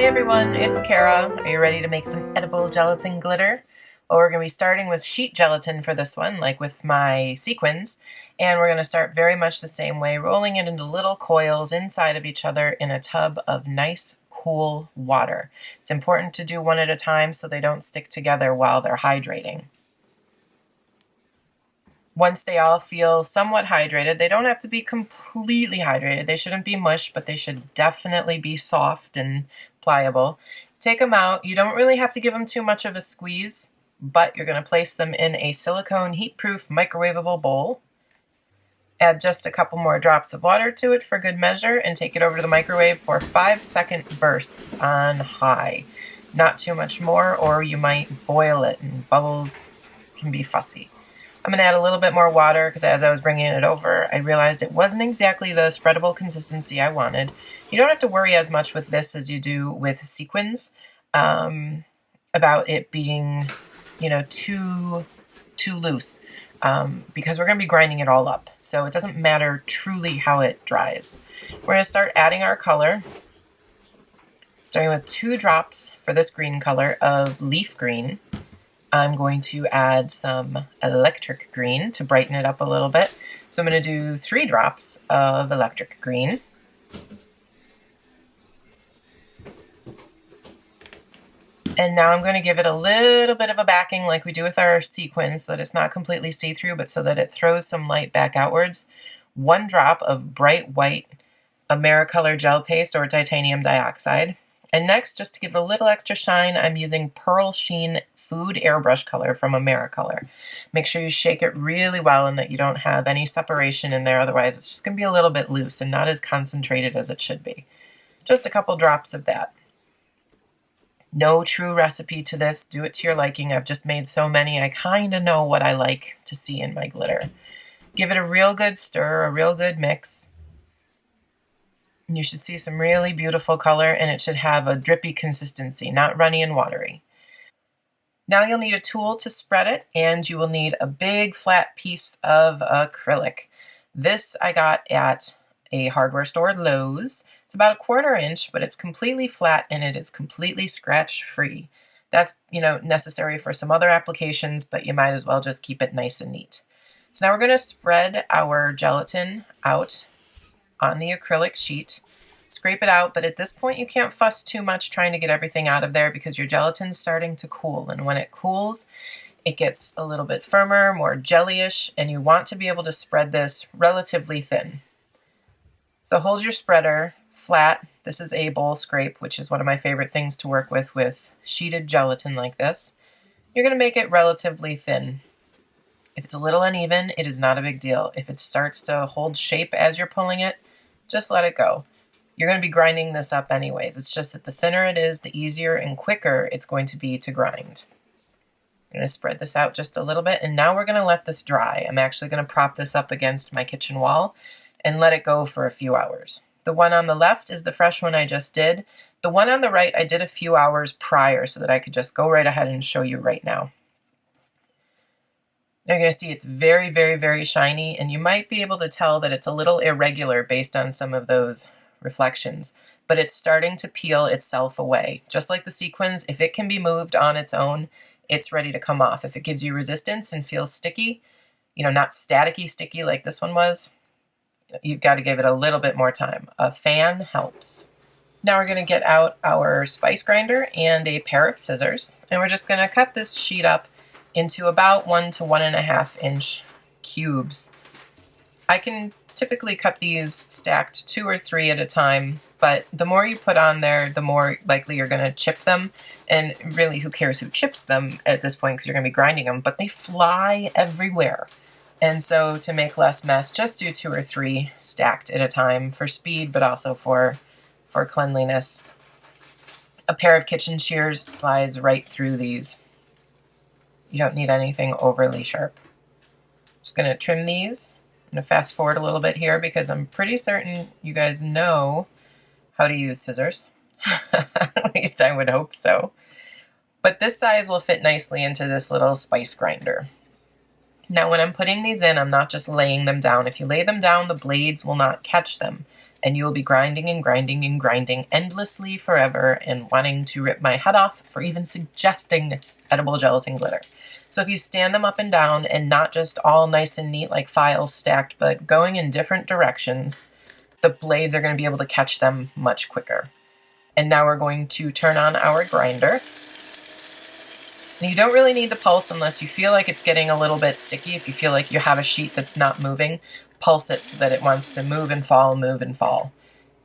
Hi everyone, it's Kara. Are you ready to make some edible gelatin glitter? Well, we're going to be starting with sheet gelatin for this one, like with my sequins. And we're going to start very much the same way, rolling it into little coils inside of each other in a tub of nice, cool water. It's important to do one at a time so they don't stick together while they're hydrating. Once they all feel somewhat hydrated, they don't have to be completely hydrated. They shouldn't be mush, but they should definitely be soft and pliable. Take them out. You don't really have to give them too much of a squeeze, but you're going to place them in a silicone heat-proof microwavable bowl. Add just a couple more drops of water to it for good measure and take it over to the microwave for 5-second bursts on high. Not too much more, or you might boil it and bubbles can be fussy. I'm going to add a little bit more water because as I was bringing it over, I realized it wasn't exactly the spreadable consistency I wanted. You don't have to worry as much with this as you do with sequins about it being, too loose because we're going to be grinding it all up. So it doesn't matter truly how it dries. We're going to start adding our color, starting with 2 drops for this green color of leaf green. I'm going to add some electric green to brighten it up a little bit. So I'm going to do 3 drops of electric green. And now I'm going to give it a little bit of a backing like we do with our sequins so that it's not completely see-through, but so that it throws some light back outwards. 1 drop of bright white Americolor gel paste or titanium dioxide. And next, just to give it a little extra shine, I'm using Pearl Sheen Food Airbrush color from Americolor. Make sure you shake it really well and that you don't have any separation in there, otherwise it's just going to be a little bit loose and not as concentrated as it should be. Just a couple drops of that. No true recipe to this. Do it to your liking. I've just made so many, I kind of know what I like to see in my glitter. Give it a real good stir, a real good mix. And you should see some really beautiful color, and it should have a drippy consistency, not runny and watery. Now you'll need a tool to spread it, and you will need a big flat piece of acrylic. This I got at a hardware store, Lowe's. It's about 1/4 inch, but it's completely flat and it is completely scratch-free. That's, necessary for some other applications, but you might as well just keep it nice and neat. So now we're going to spread our gelatin out on the acrylic sheet. Scrape it out, but at this point you can't fuss too much trying to get everything out of there because your gelatin's starting to cool, and when it cools, it gets a little bit firmer, more jellyish, and you want to be able to spread this relatively thin. So hold your spreader flat. This is a bowl scrape, which is one of my favorite things to work with sheeted gelatin like this. You're going to make it relatively thin. If it's a little uneven, it is not a big deal. If it starts to hold shape as you're pulling it, just let it go. You're going to be grinding this up anyways. It's just that the thinner it is, the easier and quicker it's going to be to grind. I'm going to spread this out just a little bit, and now we're going to let this dry. I'm actually going to prop this up against my kitchen wall and let it go for a few hours. The one on the left is the fresh one I just did. The one on the right I did a few hours prior so that I could just go right ahead and show you right now. Now you're going to see it's very, very, very shiny, and you might be able to tell that it's a little irregular based on some of those reflections, but it's starting to peel itself away. Just like the sequins, if it can be moved on its own, it's ready to come off. If it gives you resistance and feels sticky, not staticky sticky like this one was, you've got to give it a little bit more time. A fan helps. Now we're going to get out our spice grinder and a pair of scissors, and we're just going to cut this sheet up into about 1 to 1.5 inch cubes. I can typically cut these stacked 2 or 3 at a time, but the more you put on there, the more likely you're going to chip them. And really, who cares who chips them at this point because you're going to be grinding them, but they fly everywhere. And so to make less mess, just do 2 or 3 stacked at a time for speed, but also for cleanliness. A pair of kitchen shears slides right through these. You don't need anything overly sharp. Just going to trim these. I'm going to fast forward a little bit here because I'm pretty certain you guys know how to use scissors. At least I would hope so. But this size will fit nicely into this little spice grinder. Now when I'm putting these in, I'm not just laying them down. If you lay them down, the blades will not catch them. and you will be grinding and grinding and grinding endlessly forever and wanting to rip my head off for even suggesting edible gelatin glitter. So if you stand them up and down and not just all nice and neat like files stacked, but going in different directions, the blades are going to be able to catch them much quicker. And now we're going to turn on our grinder. And you don't really need to pulse unless you feel like it's getting a little bit sticky. If you feel like you have a sheet that's not moving, pulse it so that it wants to move and fall, move and fall.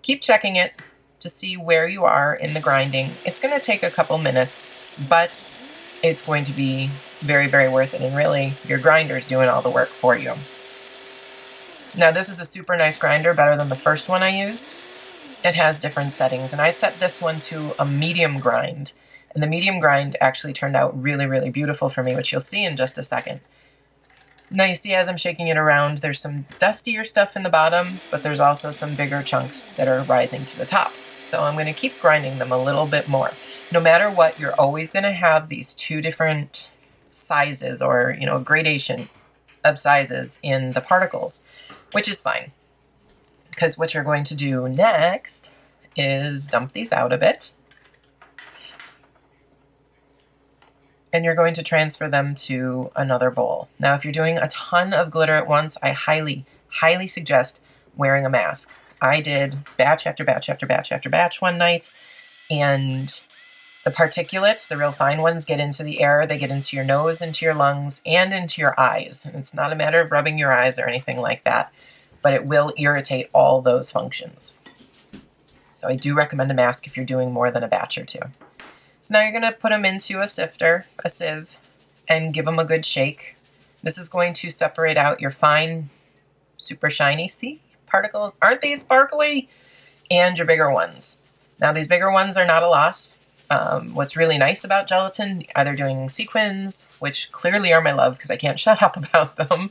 Keep checking it to see where you are in the grinding. It's going to take a couple minutes, but it's going to be very, very worth it. And really, your grinder's doing all the work for you. Now, this is a super nice grinder, better than the first one I used. It has different settings, and I set this one to a medium grind. And the medium grind actually turned out really, really beautiful for me, which you'll see in just a second. Now you see as I'm shaking it around, there's some dustier stuff in the bottom, but there's also some bigger chunks that are rising to the top. So I'm going to keep grinding them a little bit more. No matter what, you're always going to have these two different sizes or, gradation of sizes in the particles, which is fine. Because what you're going to do next is dump these out a bit. And you're going to transfer them to another bowl. Now, if you're doing a ton of glitter at once, I highly, highly suggest wearing a mask. I did batch after batch after batch after batch one night, and the particulates, the real fine ones, get into the air. They get into your nose, into your lungs, and into your eyes. And it's not a matter of rubbing your eyes or anything like that, but it will irritate all those functions. So I do recommend a mask if you're doing more than a batch or two. So now you're going to put them into a sifter, a sieve, and give them a good shake. This is going to separate out your fine, super shiny, see, particles. Aren't these sparkly? And your bigger ones. Now these bigger ones are not a loss. What's really nice about gelatin, either doing sequins, which clearly are my love because I can't shut up about them,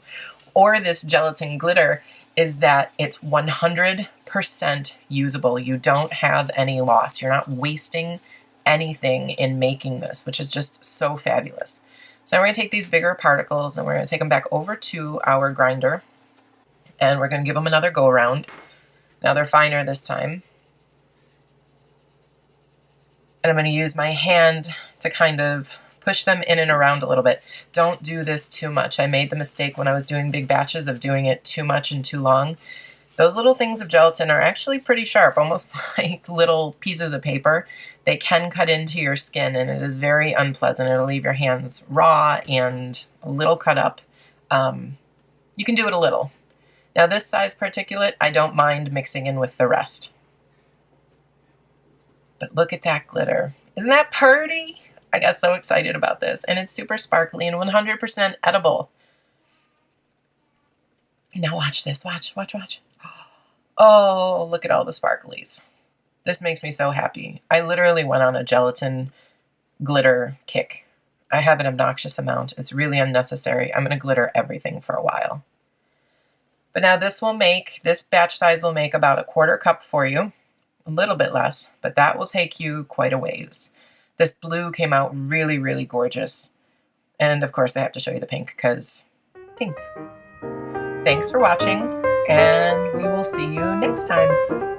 or this gelatin glitter, is that it's 100% usable. You don't have any loss. You're not wasting anything in making this, which is just so fabulous. So we're going to take these bigger particles and we're going to take them back over to our grinder, and we're going to give them another go around. Now they're finer this time. And I'm going to use my hand to kind of push them in and around a little bit. Don't do this too much. I made the mistake when I was doing big batches of doing it too much and too long. Those little things of gelatin are actually pretty sharp, almost like little pieces of paper. They can cut into your skin, and it is very unpleasant. It'll leave your hands raw and a little cut up. You can do it a little. Now this size particulate, I don't mind mixing in with the rest. But look at that glitter. Isn't that pretty? I got so excited about this, and it's super sparkly and 100% edible. Now watch this, watch. Oh, look at all the sparklies. This makes me so happy. I literally went on a gelatin glitter kick. I have an obnoxious amount. It's really unnecessary. I'm going to glitter everything for a while. But now this batch size will make about 1/4 cup for you. A little bit less, but that will take you quite a ways. This blue came out really, really gorgeous. And of course I have to show you the pink because pink. Thanks for watching, and we will see you next time.